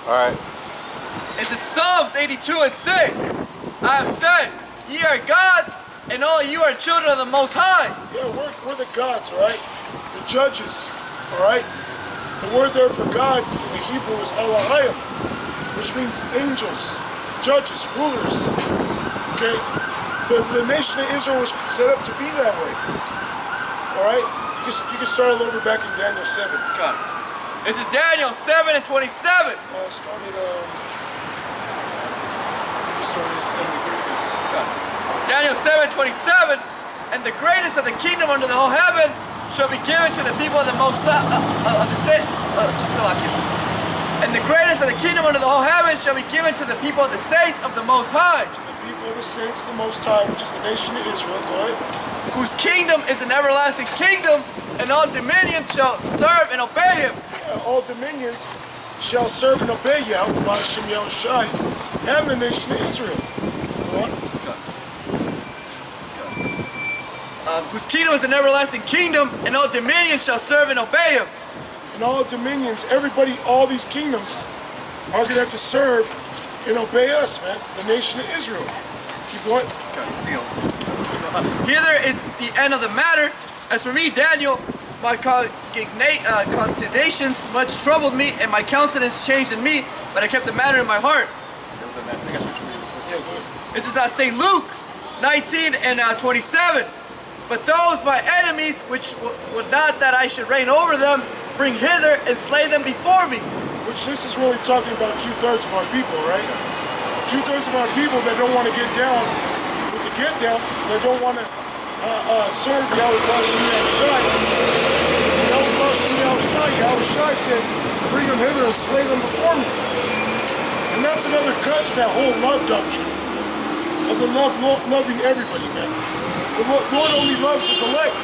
Alright. It's in Psalms 82 and 6. I have said, ye are gods, and all you are children of the Most High. Yeah, we're the gods, all right? The judges, all right? The word there for gods in the Hebrew is Elohim, which means angels, judges, rulers, okay? The nation of Israel was set up to be that way, all right? You can start all over back in Daniel 7. God. This is Daniel 7 and 27. Started, you can start in the greatness. God. Daniel 7, 27. And the greatest of the kingdom under the whole heaven shall be given to the people of the Most And the greatest of the kingdom under the whole heaven shall be given to the people of the saints of the Most High. To the people of the saints of the Most High, which is the nation of Israel. Go ahead. Whose kingdom is an everlasting kingdom, and all dominions shall serve and obey him. Yeah, all dominions shall serve and obey Yahweh Hashem Yahushai and the nation of Israel. Go on. Whose kingdom is an everlasting kingdom, and all dominions shall serve and obey him. And all dominions, everybody, all these kingdoms are going to have to serve and obey us, man, the nation of Israel. Keep going. Here is the end of the matter. As for me, Daniel, my cogitations much troubled me, and my countenance changed in me, but I kept the matter in my heart. Yeah, go ahead. This is St. Luke 19 and 27. But those my enemies, which would not that I should reign over them, bring hither and slay them before me. Which this is really talking about 2/3 of our people, right? 2/3 of our people that don't want to get down with the get down, that don't want to serve Yahweh Hashem Yahushai. Yahweh Hashem Yahushai, Yahushai said, bring them hither and slay them before me. And that's another cut to that whole love doctrine of the loving everybody, man. The Lord only loves his elect,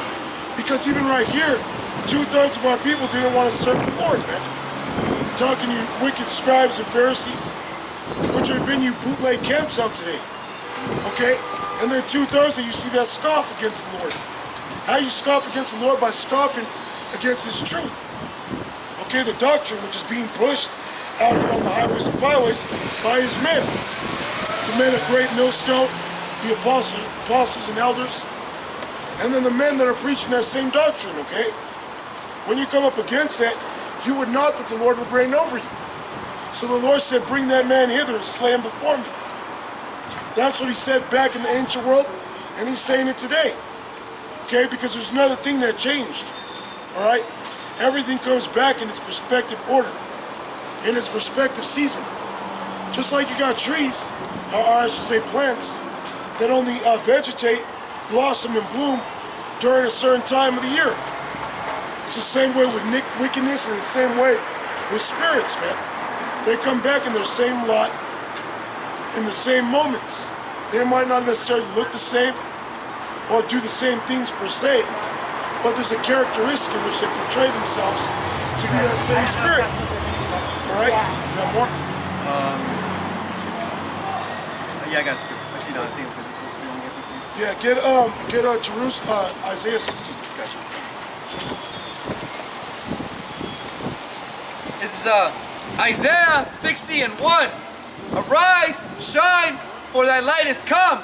because even right here, 2/3 of our people didn't want to serve the Lord, man. Talking to you wicked scribes and Pharisees, which have been you bootleg camps out today, okay? And then 2/3 of you see that scoff against the Lord. How you scoff against the Lord? By scoffing against his truth. Okay, the doctrine which is being pushed out here on the highways and byways by his men. The men of Great Millstone, the apostles and elders, and then the men that are preaching that same doctrine, okay? When you come up against that, you would not that the Lord would reign over you. So the Lord said, bring that man hither and slay him before me. That's what he said back in the ancient world, and he's saying it today. Okay, because there's not a thing that changed. All right? Everything comes back in its respective order, in its respective season. Just like you got trees, or I should say plants, that only vegetate, blossom, and bloom during a certain time of the year. It's the same way with wickedness, and the same way with spirits, man. They come back in their same lot, in the same moments. They might not necessarily look the same or do the same things per se, but there's a characteristic in which they portray themselves to be that same spirit. All right? You got more? Yeah, I got script. Actually, no, I think it was Yeah, get Jerusalem, Isaiah 16. Gotcha. This is Isaiah 60 and 1. Arise, shine, for thy light is come,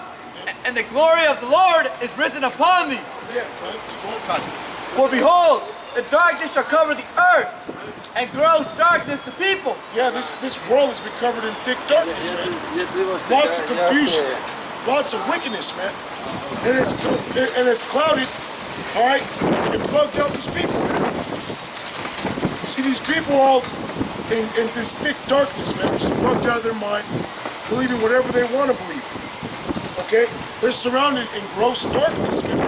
and the glory of the Lord is risen upon thee. Yeah, right. For behold, the darkness shall cover the earth, and gross darkness the people. Yeah, this world has been covered in thick darkness, man. Lots of confusion, lots of wickedness, man. And it's clouded, all right, and bugged out these people, man. See, these people all in this thick darkness, man, just bugged out of their mind, believing whatever they want to believe. Okay? They're surrounded in gross darkness, man.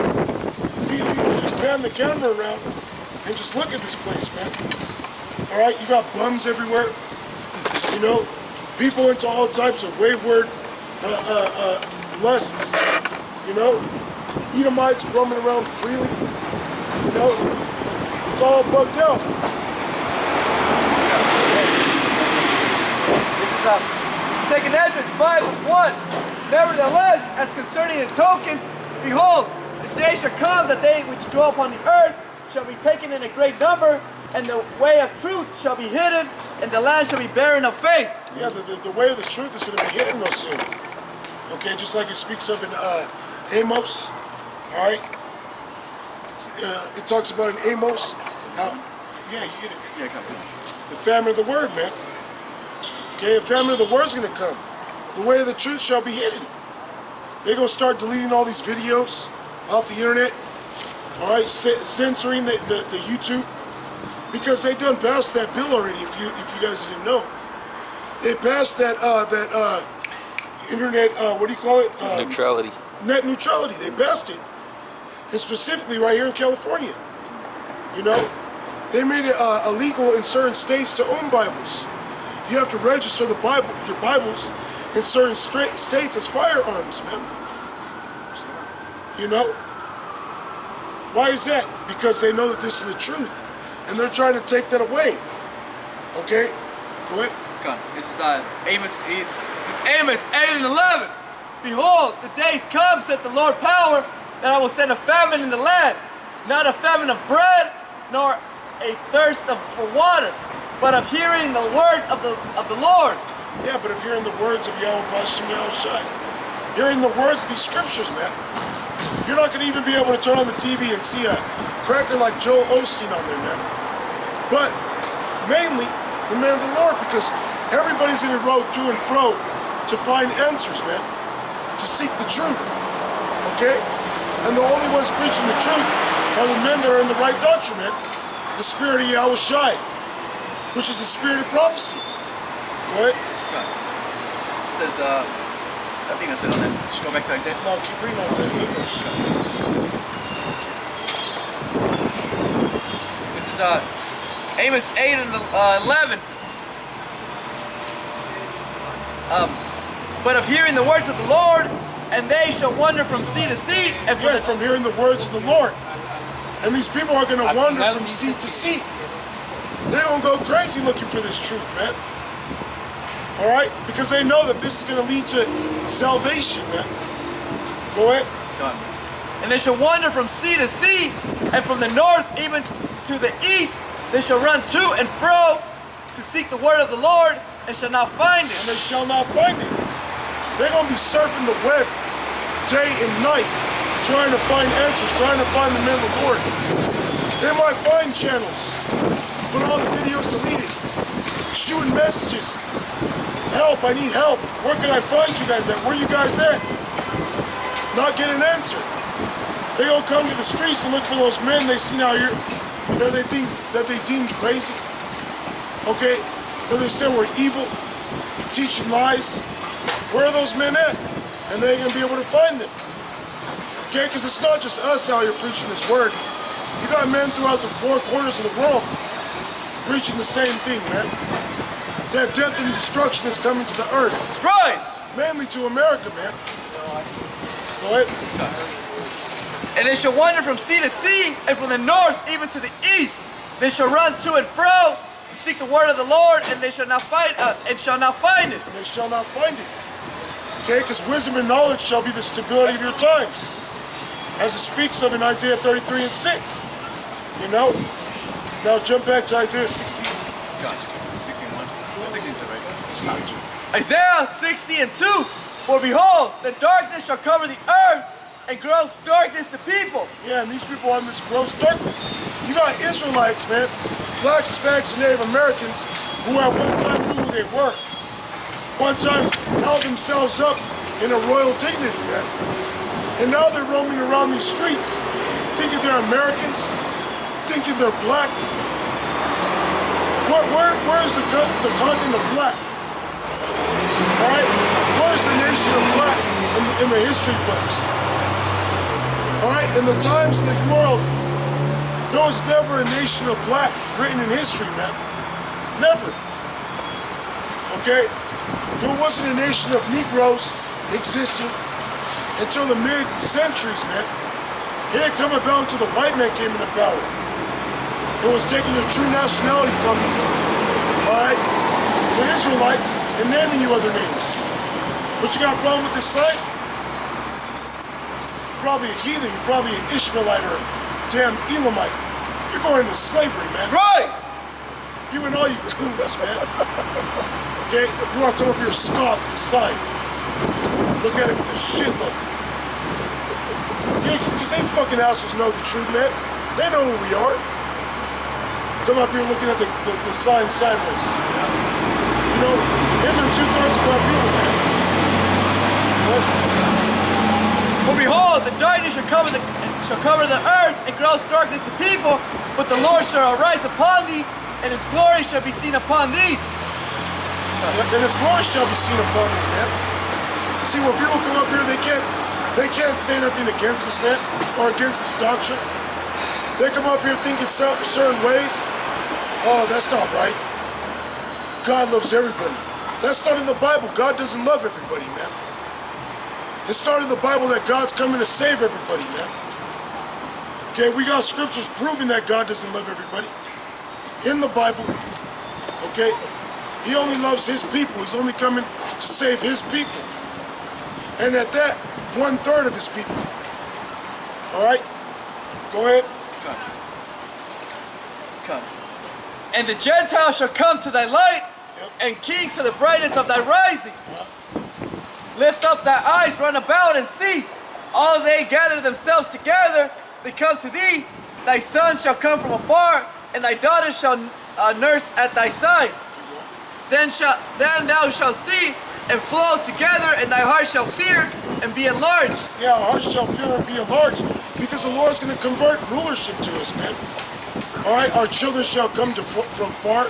These people just pan the camera around and just look at this place, man. Alright, you got bums everywhere. You know, people into all types of wayward lusts. You know, Edomites roaming around freely. You know, it's all bugged out. Second Ezra 5:1. Nevertheless, as concerning the tokens, behold, the day shall come that they which dwell upon the earth shall be taken in a great number, and the way of truth shall be hidden, and the land shall be barren of faith. Yeah, the way of the truth is going to be hidden real soon. Okay, just like it speaks of in Amos. All right. It talks about in Amos how, yeah, you get it. Yeah, come on. The famine of the word, man. Okay, the famine of the word is going to come. The way of the truth shall be hidden. They're going to start deleting all these videos off the internet. All right, censoring the YouTube. Because they done passed that bill already, if you guys didn't know. They passed that internet, what do you call it? Neutrality. Net neutrality. They passed it. And specifically right here in California. You know? They made it illegal in certain states to own Bibles. You have to register your Bibles in certain states as firearms, man. You know? Why is that? Because they know that this is the truth. And they're trying to take that away. Okay? Go ahead. Come on. This is Amos 8. This is Amos 8 and 11. Behold, the days come, said the Lord power, that I will send a famine in the land, not a famine of bread, nor a thirst for water, but of hearing the words of the Lord. Yeah, but if hearing the words of Yahweh Bashem Yahushai, hearing the words of these scriptures, man, you're not going to even be able to turn on the TV and see a cracker like Joel Osteen on there, man. But mainly the man of the Lord, because everybody's going to roam to and fro to find answers, man, to seek the truth. Okay? And the only ones preaching the truth are the men that are in the right doctrine, man. The spirit of Yahushai, which is the spirit of prophecy. Go ahead. It says, I think that's it on that. Just go back to Isaiah. No, keep reading on the English. This is Amos 8 and 11. But of hearing the words of the Lord, and they shall wander from sea to sea, and from hearing the words of the Lord. And these people are going to wander from sea to sea. They're going to go crazy looking for this truth, man. All right? Because they know that this is going to lead to salvation, man. Go ahead. Done. And they shall wander from sea to sea, and from the north even to the east. They shall run to and fro to seek the word of the Lord, and shall not find it. And they shall not find it. They're going to be surfing the web day and night, trying to find answers, trying to find the men of the Lord. They might find channels, but all the videos deleted. Shooting messages. Help, I need help. Where can I find you guys at? Where you guys at? Not get an answer. They gonna come to the streets to look for those men they seen out here that they deemed crazy. Okay? That they said were evil, teaching lies. Where are those men at? And they ain't gonna be able to find them. Okay? Because it's not just us out here preaching this word. You got men throughout the four corners of the world preaching the same thing, man. That death and destruction is coming to the earth. That's right. Mainly to America, man. Go ahead. And they shall wander from sea to sea, and from the north even to the east. They shall run to and fro to seek the word of the Lord, and they shall not find it. And they shall not find it. Okay, because wisdom and knowledge shall be the stability of your times, as it speaks of in Isaiah 33 and 6. You know. Now jump back to Isaiah 16. 16:2, right? Isaiah 60 and 2. For behold, the darkness shall cover the earth, and gross darkness the people. Yeah, and these people are in this gross darkness. You got Israelites, man, blacks, Hispanics, and Native Americans, who at one time knew who they were. One time held themselves up in a royal dignity, man. And now they're roaming around these streets, thinking they're Americans, thinking they're black. Where's the continent of black? Alright? Where's the nation of black in the history books? Alright? In the times of the world, there was never a nation of black written in history, man. Never. Okay? There wasn't a nation of Negroes existing until the mid-centuries, man. It didn't come about until the white man came into power. It was taking your true nationality from you. Alright? The Israelites, and naming you other names. But you got a problem with this sign? You're probably a heathen, you're probably an Ishmaelite or a damn Elamite. You're going into slavery, man. Right. You and all you coolies, man. Okay? You want to come up here and scoff at the sign. Look at it with this shit look. Yeah, because they fucking assholes know the truth, man. They know who we are. Come up here looking at the sign sideways. You know, him and 2/3 of our people, man. What? For behold, the darkness shall cover the earth, and gross darkness the people, but the Lord shall arise upon thee, and his glory shall be seen upon thee. And his glory shall be seen upon thee, man. See, when people come up here, they can't say nothing against this, man, or against this doctrine. They come up here thinking certain ways. Oh, that's not right. God loves everybody. That's not in the Bible. God doesn't love everybody, man. It's not in the Bible that God's coming to save everybody, man. Okay, we got scriptures proving that God doesn't love everybody. In the Bible, okay, he only loves his people. He's only coming to save his people. And at that, 1/3 of his people. All right? Go ahead. Come. And the Gentiles shall come to thy light, and kings to the brightness of thy rising. Lift up thy eyes, run about, and see. All they gather themselves together, they come to thee. Thy sons shall come from afar, and thy daughters shall nurse at thy side. Then thou shalt see and flow together, and thy heart shall fear and be enlarged. Yeah, our hearts shall fear and be enlarged, because the Lord's going to convert rulership to us, man. All right, our children shall come from far.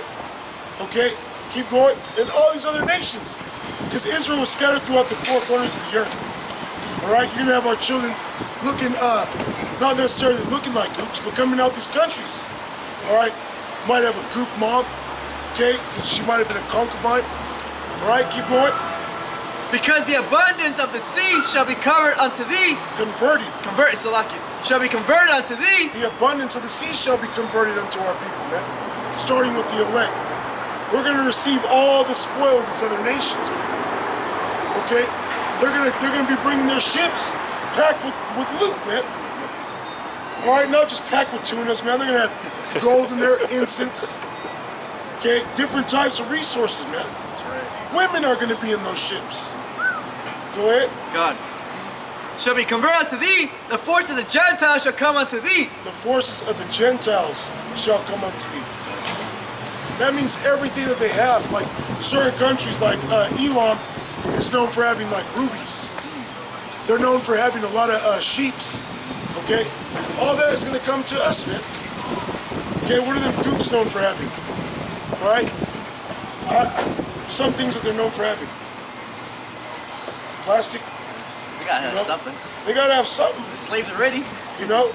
Okay, keep going, and all these other nations, because Israel was scattered throughout the four corners of the earth. All right, you're gonna have our children looking, not necessarily looking like gooks, but coming out these countries. All right, might have a gook mom, okay, because she might have been a concubine. All right, keep going. Because the abundance of the sea shall be covered unto thee. Converted. Shall be converted unto thee. The abundance of the sea shall be converted unto our people, man. Starting with the elect. We're gonna receive all the spoil of these other nations, man. Okay? They're gonna be bringing their ships packed with loot, man. All right, not just packed with tunas, man. They're gonna have gold in there, incense. Okay, different types of resources, man. Women are gonna be in those ships. Go ahead. God. Shall be converted unto thee, the force of the Gentiles shall come unto thee. The forces of the Gentiles shall come unto thee. That means everything that they have, like certain countries like Elam is known for having like rubies. They're known for having a lot of sheeps, okay? All that is gonna come to us, man. Okay, what are them gooks known for having? All right? Some things that they're known for having. Plastic. They gotta have something. They gotta have something. The slaves are ready. You know,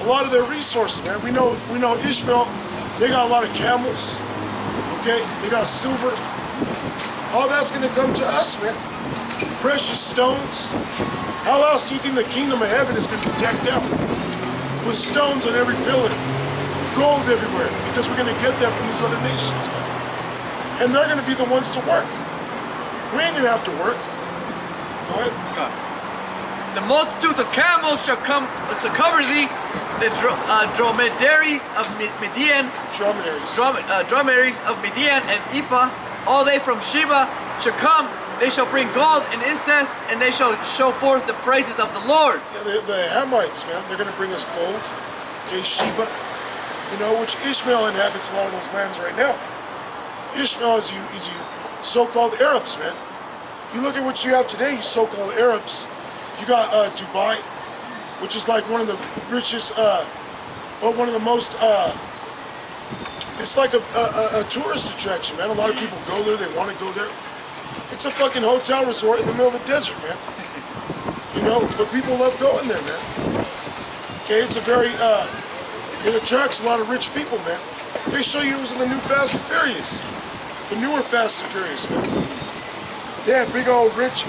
a lot of their resources, man. We know Ishmael. They got a lot of camels. Okay, they got silver. All that's gonna come to us, man. Precious stones. How else do you think the kingdom of heaven is gonna be decked out? With stones on every pillar, gold everywhere, because we're gonna get that from these other nations, man. And they're gonna be the ones to work. We ain't gonna have to work. Go ahead. God. The multitudes of camels shall cover thee, the dromedaries of Midian, dromedaries of Midian and Ephah, all they from Sheba shall come. They shall bring gold and incense, and they shall show forth the praises of the Lord. Yeah, the Hamites, man, they're gonna bring us gold. Okay, Sheba, you know, which Ishmael inhabits a lot of those lands right now. Ishmael is you so-called Arabs, man. You look at what you have today, you so-called Arabs. You got Dubai, which is like one of the richest, or one of the most, it's like a tourist attraction, man. A lot of people go there, they want to go there. It's a fucking hotel resort in the middle of the desert, man. You know, but people love going there, man. Okay, it's a very, it attracts a lot of rich people, man. They show you it was in the new Fast and Furious. The newer Fast and Furious, man. They have big old rich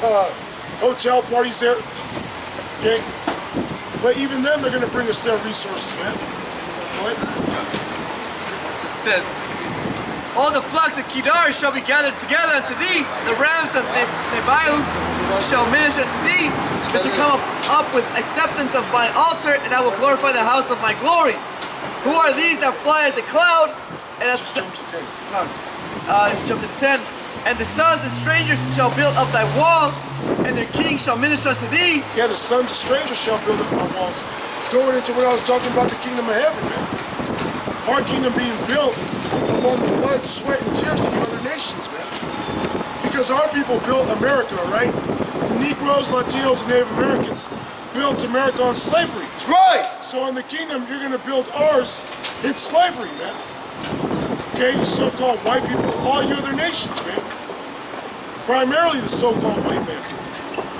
hotel parties there. Okay? But even then, they're going to bring us their resources, man. Go ahead. It says, all the flocks of Kedar shall be gathered together unto thee. The rams of Nebaioth shall minister to thee. They shall come up with acceptance of mine altar, and I will glorify the house of my glory. Who are these that fly as a cloud? And as Just jump to 10. jump to 10. And the sons of strangers shall build up thy walls, and their kings shall minister unto thee. Yeah, the sons of strangers shall build up our walls. Going into what I was talking about, the kingdom of heaven, man. Our kingdom being built upon the blood, sweat, and tears of the other nations, man. Because our people built America, right? The Negroes, Latinos, and Native Americans built America on slavery. That's right. So in the kingdom, you're going to build ours in slavery, man. Okay, you so-called white people, all you other nations, man. Primarily the so-called white man.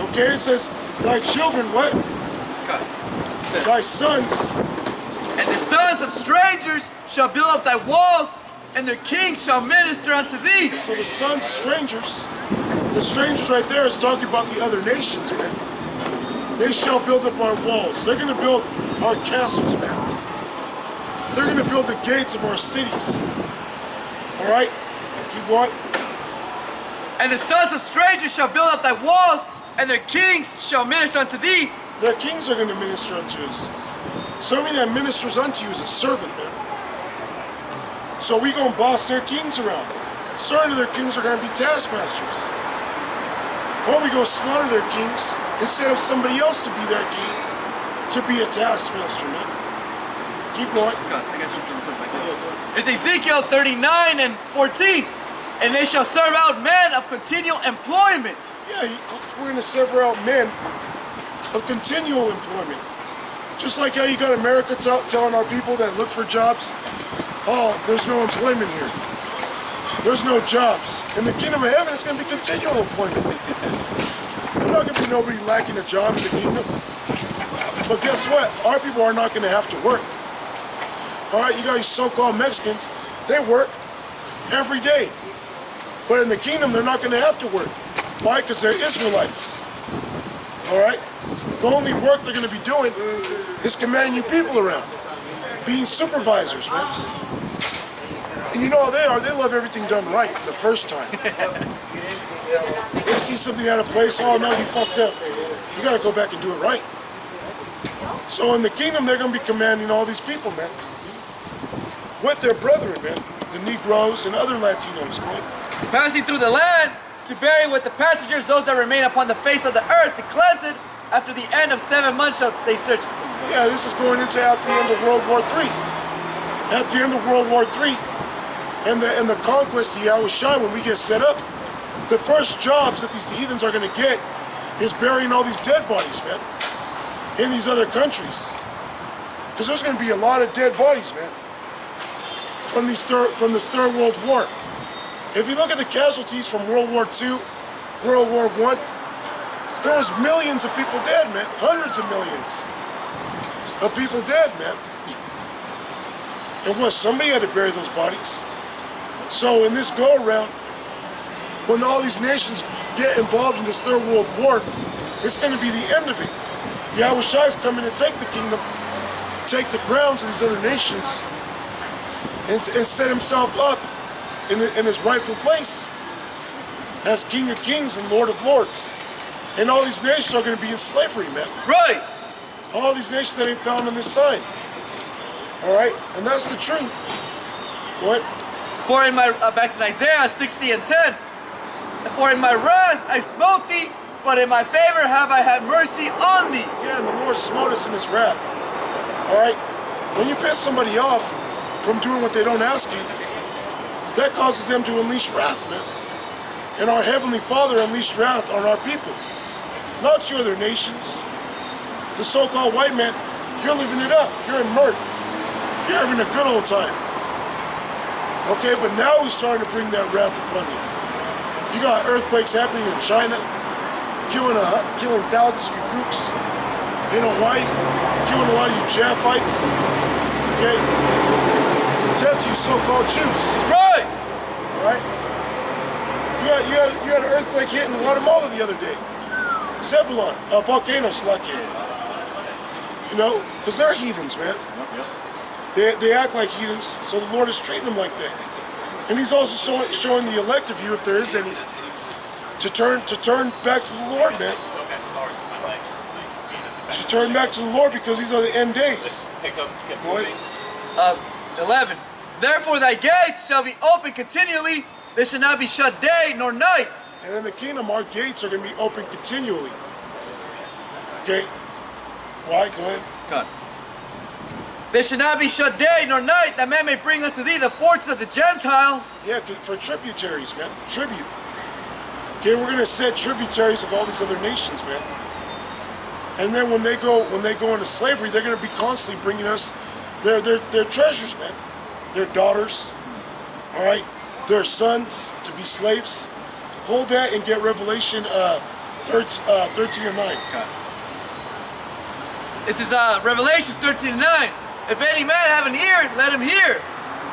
Okay, it says, thy children, what? Says, Thy sons. and the sons of strangers shall build up thy walls, and their kings shall minister unto thee. So the sons of strangers, the strangers right there is talking about the other nations, man. They shall build up our walls. They're going to build our castles, man. They're going to build the gates of our cities. All right? Keep going. And the sons of strangers shall build up thy walls, and their kings shall minister unto thee. Their kings are going to minister unto us. Somebody that ministers unto you is a servant, man. So we going to boss their kings around. Certain of their kings are going to be taskmasters. Or we going to slaughter their kings and set up somebody else to be their king, to be a taskmaster, man. Keep going. God, I got scripture real quick like Yeah, this. go ahead. It's Ezekiel 39 and 14. And they shall serve out men of continual employment. Yeah, we're going to sever out men of continual employment. Just like how you got America telling our people that look for jobs, oh, there's no employment here. There's no jobs. In the kingdom of heaven, it's going to be continual employment. There's not going to be nobody lacking a job in the kingdom. But guess what? Our people are not going to have to work. All right, you got these so-called Mexicans, they work every day. But in the kingdom, they're not going to have to work. Why? Because they're Israelites. All right? The only work they're going to be doing is commanding you people around. Being supervisors, man. And you know how they are. They love everything done right the first time. They see something out of place. Oh, no, you fucked up. You got to go back and do it right. So in the kingdom, they're going to be commanding all these people, man. With their brethren, man. The Negroes and other Latinos, man. Passing through the land to bury with the passengers those that remain upon the face of the earth, to cleanse it. After the end of 7 months shall they search it. Yeah, this is going into at the end of World War III. At the end of World War III, and the conquest of Yahweh Shai, when we get set up, the first jobs that these heathens are going to get is burying all these dead bodies, man, in these other countries. Because there's going to be a lot of dead bodies, man, from this Third World War. If you look at the casualties from World War II, World War I, there was millions of people dead, man. Hundreds of millions of people dead, man. And what, somebody had to bury those bodies. So in this go-around, when all these nations get involved in this Third World War, it's going to be the end of it. Yahweh Shai is coming to take the kingdom, take the crowns of these other nations, and set himself up in his rightful place as King of Kings and Lord of Lords. And all these nations are going to be in slavery, man. Right. All these nations that ain't found on this side. All right? And that's the truth. What? For in my, back in Isaiah 60 and 10, for in my wrath I smote thee, but in my favor have I had mercy on thee. Yeah, and the Lord smote us in his wrath. All right? When you piss somebody off from doing what they don't ask you, that causes them to unleash wrath, man. And our Heavenly Father unleashed wrath on our people. Not you other nations. The so-called white man, you're living it up. You're in mirth. You're having a good old time. Okay, but now he's starting to bring that wrath upon you. You got earthquakes happening in China, killing thousands of you gooks. In Hawaii, killing a lot of you Japhites. Okay? Death to you so-called Jews. Right. All right? You had an earthquake hitting Guatemala the other day. Zebulon, a volcano slug here. You know, because they're heathens, man. They act like heathens, so the Lord is treating them like that. And he's also showing the elect of you, if there is any, to turn back to the Lord, man. To turn back to the Lord, because these are the end days. Boy. 11. Therefore thy gates shall be open continually, they shall not be shut day nor night. And in the kingdom, our gates are going to be open continually. Okay? Why? Go ahead. God. They shall not be shut day nor night, that man may bring unto thee the fortunes of the Gentiles. Yeah, for tributaries, man. Tribute. Okay, we're gonna set tributaries of all these other nations, man. And then when they go into slavery, they're gonna be constantly bringing us their treasures, man. Their daughters, all right, their sons to be slaves. Hold that and get Revelation 13 or 9. God. This is Revelation 13 and 9. If any man have an ear, let him hear.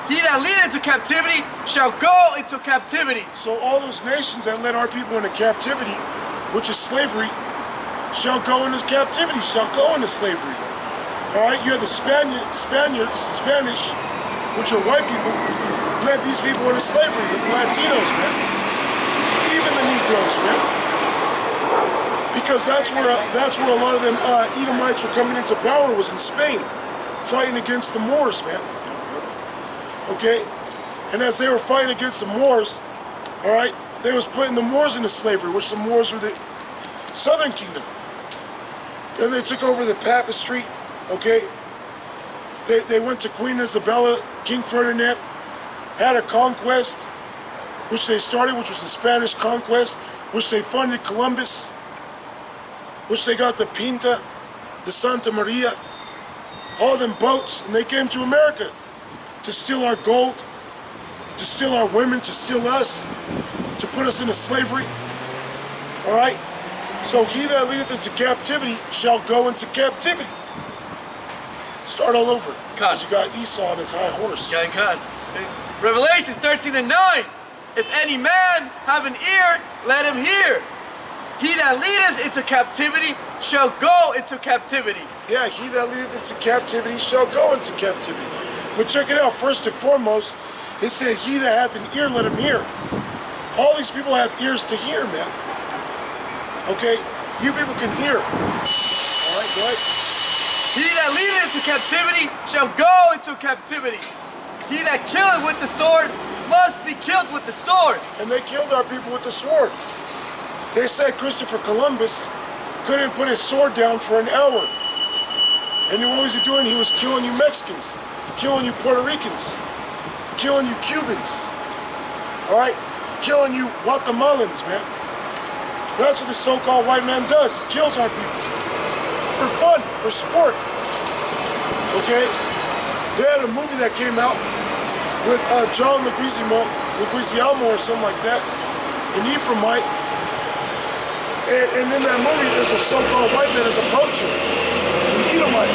He that leadeth into captivity shall go into captivity. So all those nations that led our people into captivity, which is slavery, shall go into captivity, shall go into slavery. All right, you have the Spanish, which are white people, led these people into slavery, the Latinos, man. Even the Negroes, man. Because that's where a lot of them Edomites were coming into power, was in Spain, fighting against the Moors, man. Okay? And as they were fighting against the Moors, all right, they was putting the Moors into slavery, which the Moors were the southern kingdom. Then they took over the papistry, okay? They went to Queen Isabella, King Ferdinand, had a conquest, which they started, which was the Spanish conquest, which they funded Columbus, which they got the Pinta, the Santa Maria, all them boats, and they came to America to steal our gold, to steal our women, to steal us, to put us into slavery. All right? So he that leadeth into captivity shall go into captivity. Start all over. Because you got Esau on his high horse. God. Revelations 13 and 9. If any man have an ear, let him hear. He that leadeth into captivity shall go into captivity. Yeah, he that leadeth into captivity shall go into captivity. But check it out, first and foremost, it said, he that hath an ear, let him hear. All these people have ears to hear, man. Okay? You people can hear. All right, go ahead. He that leadeth into captivity shall go into captivity. He that killeth with the sword must be killed with the sword. And they killed our people with the sword. They said Christopher Columbus couldn't put his sword down for an hour. And what was he doing? He was killing you Mexicans, killing you Puerto Ricans, killing you Cubans, all right? Killing you Guatemalans, man. That's what the so-called white man does. He kills our people. For fun, for sport, okay? They had a movie that came out with John Leguizamo or something like that, an Ephraimite. And in that movie, there's a so-called white man as a poacher, an Edomite.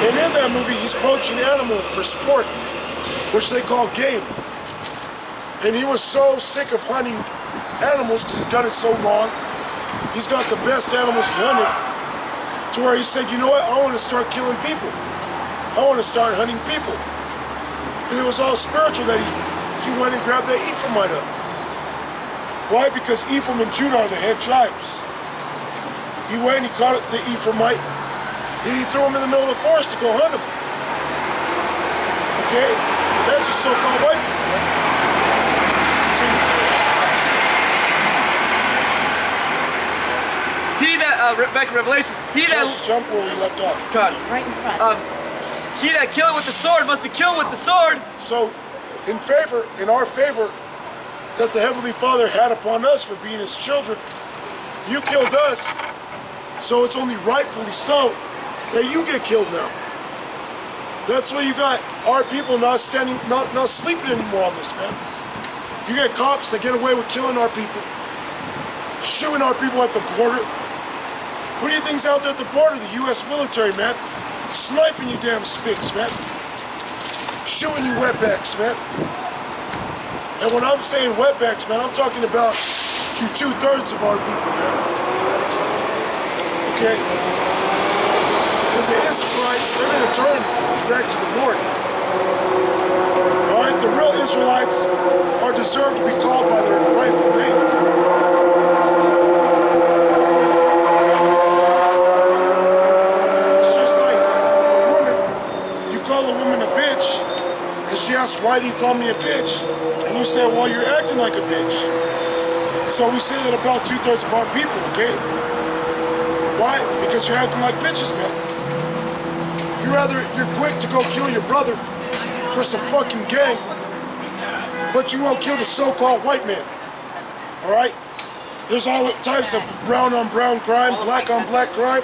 And in that movie, he's poaching animals for sport, which they call game. And he was so sick of hunting animals because he'd done it so long. He's got the best animals he hunted, to where he said, you know what, I want to start killing people. I want to start hunting people. And it was all spiritual that he went and grabbed that Ephraimite up. Why? Because Ephraim and Judah are the head tribes. He went and he caught the Ephraimite, and he threw him in the middle of the forest to go hunt him. Okay? That's a so-called white people, man. He that, back in Revelations, he that... Just jump where we left off. God. Right in front. He that killeth with the sword must be killed with the sword. So, in our favor, that the Heavenly Father had upon us for being His children, you killed us, so it's only rightfully so that you get killed now. That's why you got our people not sleeping anymore on this, man. You get cops that get away with killing our people, shooting our people at the border. What do you think's out there at the border? The U.S. military, man. Sniping you damn spics, man. Shooting you wetbacks, man. And when I'm saying wetbacks, man, I'm talking about you 2/3 of our people, man. Okay? Because the Israelites, they're going to turn back to the Lord. All right? The real Israelites are deserved to be called by their rightful name. It's just like a woman why do you call me a bitch? And you say, well, you're acting like a bitch. So we say that about 2/3 of our people, okay? Why? Because you're acting like bitches, man. You're quick to go kill your brother for some fucking gang, but you won't kill the so-called white man, all right? There's all types of brown on brown crime, black on black crime,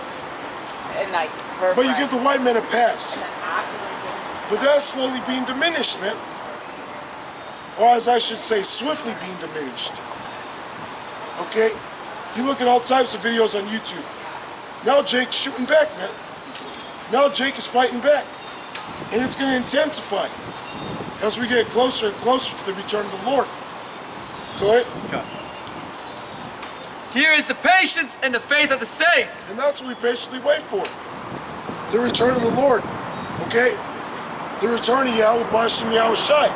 but you give the white man a pass. But that's slowly being diminished, man. Or as I should say, swiftly being diminished. Okay? You look at all types of videos on YouTube. Now Jake's shooting back, man. Now Jake is fighting back. And it's going to intensify as we get closer and closer to the return of the Lord. Go ahead. Okay. Here is the patience and the faith of the saints. And that's what we patiently wait for. The return of the Lord. Okay? The return of Yahweh Bashim Yahweh Shai.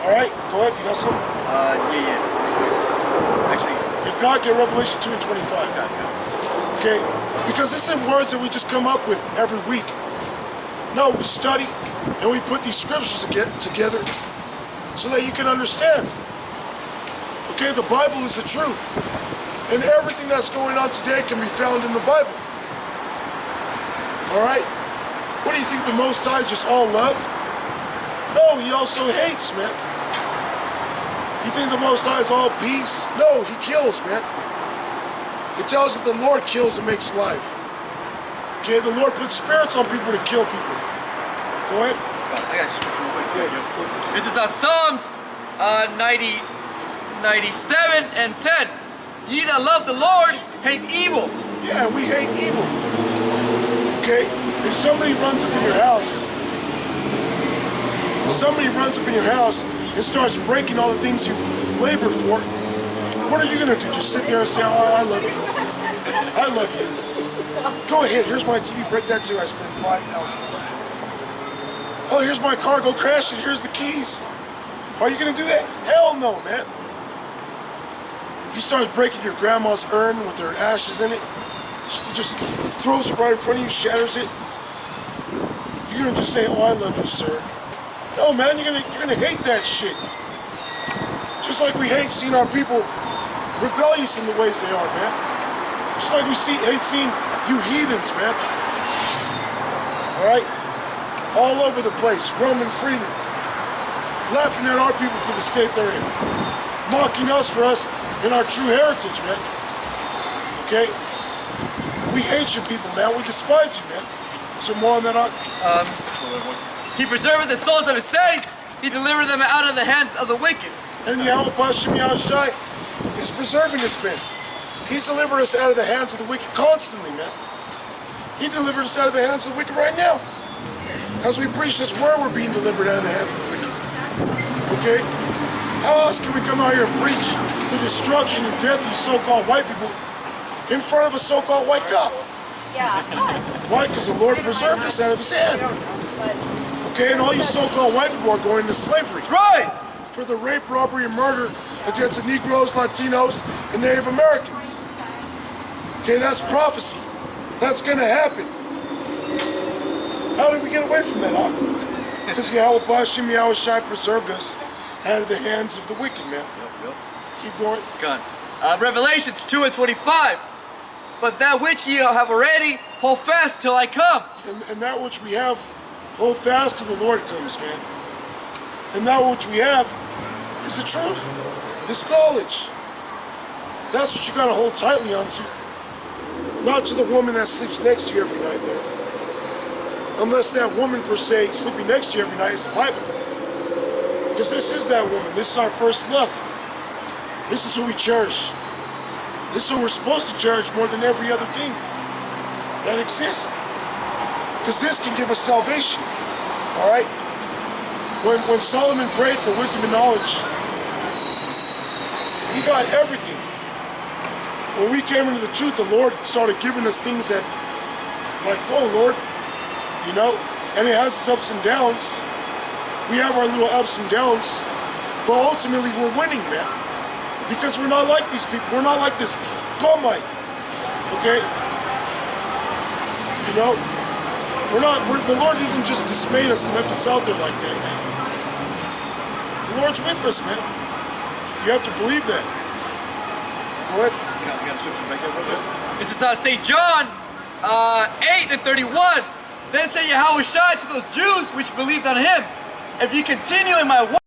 Alright, go ahead, you got something? Yeah. Actually, if not, get Revelation 2 and 25. Okay? Because this isn't words that we just come up with every week. No, we study and we put these scriptures together so that you can understand. Okay, the Bible is the truth. And everything that's going on today can be found in the Bible. Alright? What do you think, the Most High is just all love? No, he also hates, man. You think the Most High is all peace? No, he kills, man. It tells that the Lord kills and makes life. Okay, the Lord puts spirits on people to kill people. Go ahead. I got just real quick. Yeah, This is Psalms 97 and 10. Ye that love the Lord hate evil. Yeah, we hate evil. Okay? If somebody runs up in your house, and starts breaking all the things you've labored for, what are you gonna do? Just sit there and say, oh, I love you. I love you. Go ahead, here's my TV, break that too. I spent $5,000. Oh, here's my car, go crash it, here's the keys. Are you gonna do that? Hell no, man. He starts breaking your grandma's urn with her ashes in it. She just throws it right in front of you, shatters it. You're gonna just say, oh, I love you, sir. No, man, you're gonna hate that shit. Just like we hate seeing our people rebellious in the ways they are, man. Just like we hate seeing you heathens, man. All right? All over the place, roaming freely. Laughing at our people for the state they're in. Mocking us for us in our true heritage, man. Okay? We hate you people, man. We despise you, man. Is there more on that? He preserveth the souls of his saints. He delivered them out of the hands of the wicked. And Yahweh Bashim Yahweh Shai is preserving us, man. He's delivered us out of the hands of the wicked constantly, man. He delivered us out of the hands of the wicked right now. As we preach this word, we're being delivered out of the hands of the wicked. Okay? How else can we come out here and preach the destruction and death of these so-called white people in front of a so-called white cop? Yeah. Why? Because the Lord preserved us out of his hand. Okay, and all you so-called white people are going into slavery. That's right. For the rape, robbery, and murder against the Negroes, Latinos, and Native Americans. Okay, that's prophecy. That's gonna happen. How did we get away from that, huh? Because Yahweh Bashim Yahweh Shai preserved us out of the hands of the wicked, man. Yep. Keep going. Gun. Revelations 2 and 25. But that which ye have already, hold fast till I come. And that which we have, hold fast till the Lord comes, man. And that which we have is the truth, this knowledge. That's what you gotta hold tightly onto. Not to the woman that sleeps next to you every night, man. Unless that woman per se sleeping next to you every night is the Bible. Because this is that woman. This is our first love. This is who we cherish. This is who we're supposed to cherish more than every other thing that exists. Because this can give us salvation. Alright? When Solomon prayed for wisdom and knowledge, he got everything. When we came into the truth, the Lord started giving us things that, like, whoa, Lord, you know? And it has its ups and downs. We have our little ups and downs, but ultimately we're winning, man. Because we're not like these people. We're not like this Gomite, okay? You know? The Lord isn't just dismayed us and left us out there like that, man. Lord's with us, man. You have to believe that. Go ahead. We got a scripture back here, brother. This is St. John 8:31. Then said Yahweh Shai to those Jews which believed on him, if you continue in my word,